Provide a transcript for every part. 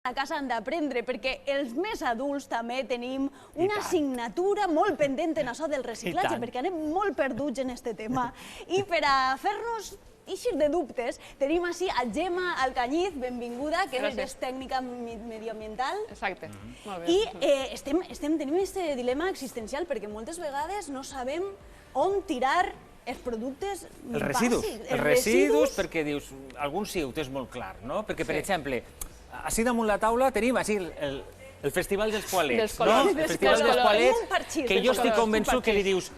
a casa han d'aprendre, perquè els més adults també tenim una assignatura molt pendent en això del reciclatge, perquè anem molt perduts en aquest tema. I per a fer-nos eixir de dubtes, tenim així a Gemma Alcañiz, benvinguda, que és tècnica medioambiental. Exacte, molt bé. I tenim aquest dilema existencial, perquè moltes vegades no sabem on tirar els productes bàsics. Els residus, perquè dius, alguns sí ho tens molt clar, no? Perquè, per exemple, així damunt la taula tenim així el Festival dels Poalets, no? El Festival dels Poalets, que jo estic convençut que li dius,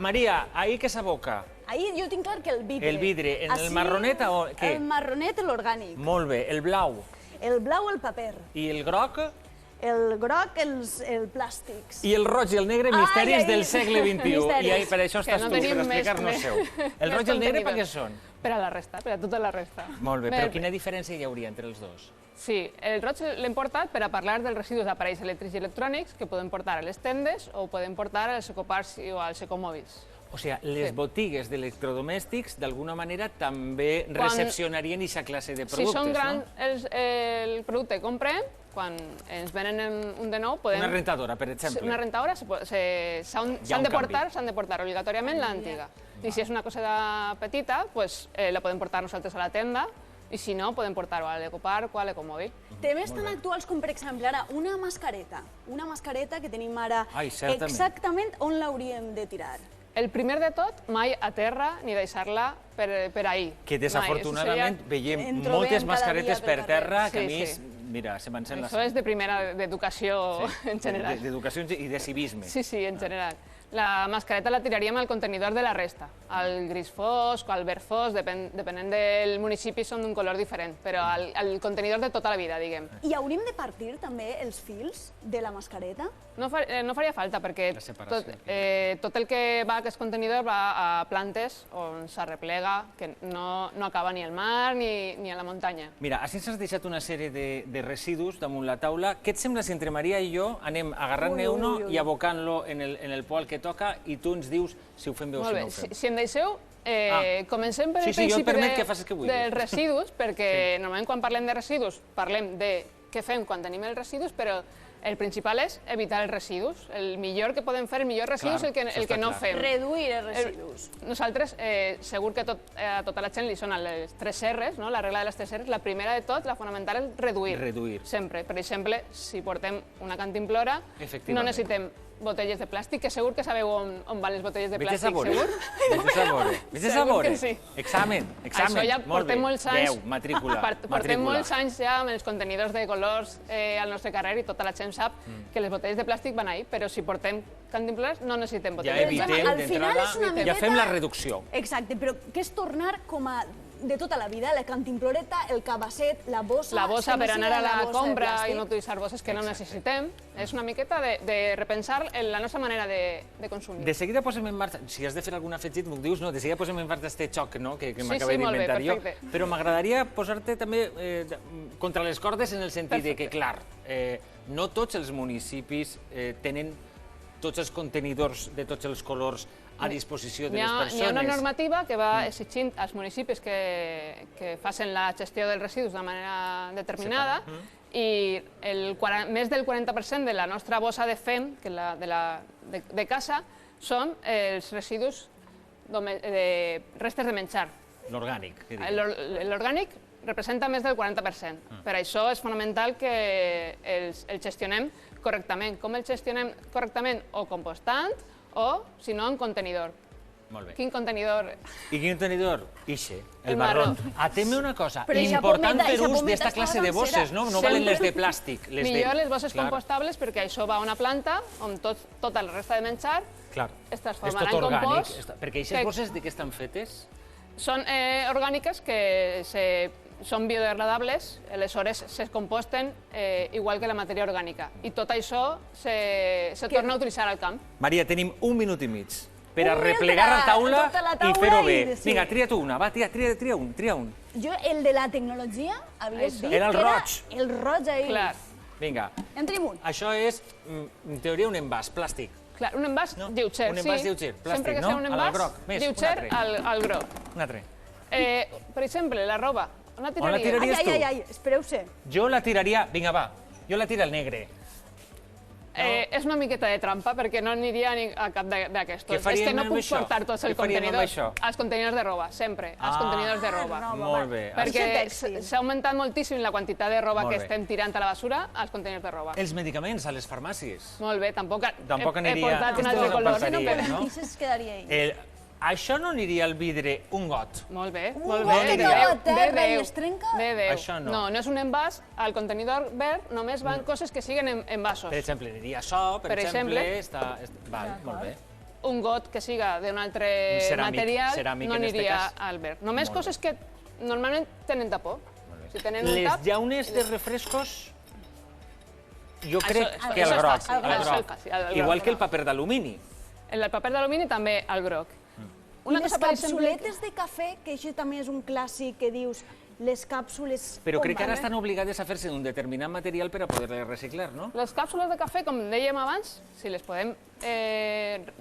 Maria, ahir què s'aboca? Ahir jo tinc clar que el vidre. El vidre. En el marronet o què? El marronet, l'orgànic. Molt bé. El blau? El blau, el paper. I el groc? El groc, els plàstics. I el roig i el negre, misteris del segle XXI. I per això estàs tu, per explicar-nos-ho. El roig i el negre per què són? Per a la resta, per a tota la resta. Molt bé, però quina diferència hi hauria entre els dos? Sí, el roig l'hem portat per a parlar dels residus d'aparells elèctrics i electrònics que podem portar a les tendes o podem portar als ecoparcs o als ecomòbils. O sigui, les botigues d'electrodomèstics, d'alguna manera, també recepcionarien aquesta classe de productes, no? Si són grans el producte que comprem, quan ens venen un de nou, podem... Una rentadora, per exemple. Una rentadora s'han de portar obligatòriament l'antiga. I si és una cosa petita, la podem portar nosaltres a la tenda, i si no, podem portar-ho a l'ecoparc o a l'ecomòbil. Temes tan actuals com, per exemple, ara, una mascareta que tenim ara, exactament on l'hauríem de tirar? El primer de tot, mai a terra ni deixar-la per ahir. Que desafortunadament veiem moltes mascaretes per terra que a mi, mira, se m'encén la sang. Això és de primera d'educació en general. D'educació i de civisme. Sí, en general. La mascareta la tiraríem al contenidor de la resta, al gris fosc o al verd fosc, depenent del municipi són d'un color diferent, però al contenidor de tota la vida, diguem. I hauríem de partir també els fils de la mascareta? No faria falta, perquè tot el que va a aquest contenidor va a plantes on s'arreplega, que no acaba ni al mar ni a la muntanya. Mira, així ens has deixat una sèrie de residus damunt la taula. Què et sembla si entre Maria i jo anem agarrant-ne uno i abocant-lo en el poal que toca i tu ens dius si ho fem bé o si no ho fem? Si em deixeu, comencem per el principi dels residus, perquè normalment quan parlem de residus parlem de què fem quan tenim els residus, però el principal és evitar els residus. El millor que podem fer, el millor residu és el que no fem. Reduir els residus. Nosaltres, segur que a tota la gent li sonen les 3 R's, la regla de les 3 R's. La primera de tot, la fonamental, és reduir. Reduir. Sempre. Per exemple, si portem una cantimplora, no necessitem botelles de plàstic, que segur que sabeu on van les botelles de plàstic, segur? Vés a sabore. Examen. Això ja portem molts anys. 10, matrícula. Portem molts anys ja amb els contenidors de colors al nostre carrer i tota la gent sap que les botelles de plàstic van ahí, però si portem cantimplores no necessitem botelles de plàstic. Ja evitem d'entrada, ja fem la reducció. Exacte, però què és tornar com a de tota la vida, la cantimploreta, el cabasset, la bossa... La bossa per anar a la compra i no utilitzar bosses que no necessitem. És una miqueta de repensar la nostra manera de consumir. De seguida posem en marxa, si has de fer algun afegit, m'ho dius, de seguida posem en marxa aquest xoc que m'acabé d'inventar jo. Però m'agradaria posar-te també contra les cordes en el sentit que, clar, no tots els municipis tenen tots els contenidors de tots els colors a disposició de les persones. Hi ha una normativa que va exigint als municipis que facin la gestió dels residus de manera determinada i més del 40% de la nostra bossa de fem, de casa, són els residus de restes de menjar. L'orgànic. L'orgànic representa més del 40%. Per això és fonamental que el gestionem correctament. Com el gestionem correctament? O compostant, o, si no, en contenidor. Molt bé. Quin contenidor? I quin contenidor? Ixe, el marró. Ateme una cosa, important per ús d'esta classe de bosses, no? No valen les de plàstic. Millor les bosses compostables perquè això va a una planta on tota la resta de menjar es transformarà en compost. Perquè aquestes bosses de què estan fetes? Són orgàniques que són biodegradables, aleshores es composten igual que la matèria orgànica. I tot això se torna a utilitzar al camp. Maria, tenim 1 minut i mig per a replegar la taula i fer-ho bé. Vinga, tria tu una, va, tria un. Jo, el de la tecnologia, havies dit que era el roig. El roig ahir. Clar. Vinga. En tenim un. Això és, en teoria, un envàs plàstic. Clar, un envàs lleuger, sí. Un envàs lleuger, plàstic, no? Sempre que sigui un envàs lleuger al groc. Un altre. Per exemple, la roba. On la On la tiraries? tiraries? Ai, espereu-se. Jo la tiraria... Vinga, va. Jo la tiro al negre. És una miqueta de trampa, perquè no aniria a cap d'aquestos. És que no puc portar tots els contenidors. Els contenidors de roba, sempre. Els contenidors de roba. Molt bé. Perquè s'ha augmentat moltíssim la quantitat de roba que estem tirant a la basura als contenidors de roba. Els medicaments a les farmàcies. Molt bé, tampoc aniria... he portat un altre color. No, però en quins quedaria ell? Això no aniria al vidre un got. Molt bé, molt bé. bé. Cau a terra i es trenca? De Déu. Això no. No és un envàs. Al contenidor verd només van coses que siguen envasos. Per exemple, aniria això, per exemple... Val, molt bé. Un got que siga d'un altre material no aniria al verd. Només coses que normalment tenen tapó. Les llaunes de refrescos... Jo crec que el groc. Igual que el paper d'alumini. El paper d'alumini també al groc. I les capsuletes de cafè, que això també és un clàssic que dius, les càpsules... Però crec que ara estan obligades a fer-se d'un determinat material per a poder-les reciclar, no? Les càpsules de cafè, com dèiem abans, si les podem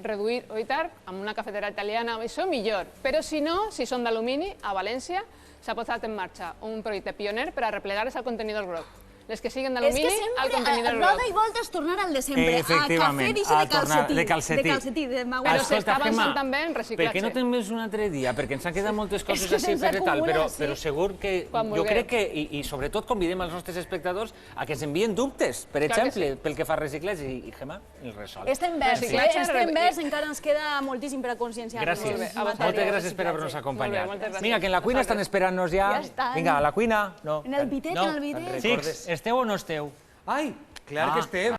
reduir o evitar, amb una cafetera italiana, això millor. Però si no, si són d'alumini, a València s'ha posat en marxa un projecte pioner per a replegar-les al contenidor groc. Les que siguen d'alumini al contenidor groc. Roda i volta és tornar al de sempre. Efectivament, a cafè de calcetí. De calcetí, de magua. Però s'està avançant també en reciclatge. Per què no te'n ves un altre dia? Perquè ens han quedat moltes coses així per tal, però segur que... Jo crec que, i sobretot convidem els nostres espectadors a que ens envien dubtes, per exemple, pel que fa a reciclatge, i Gemma, el resol. Estem vers, encara ens queda moltíssim per a conscienciar-nos. Gràcies. Moltes gràcies per haver-nos acompanyat. Vinga, que en la cuina estan esperant-nos ja. Vinga, a la cuina. En el bidet, en el bidet. Xics, esteu o no esteu? Ai, clar que estem.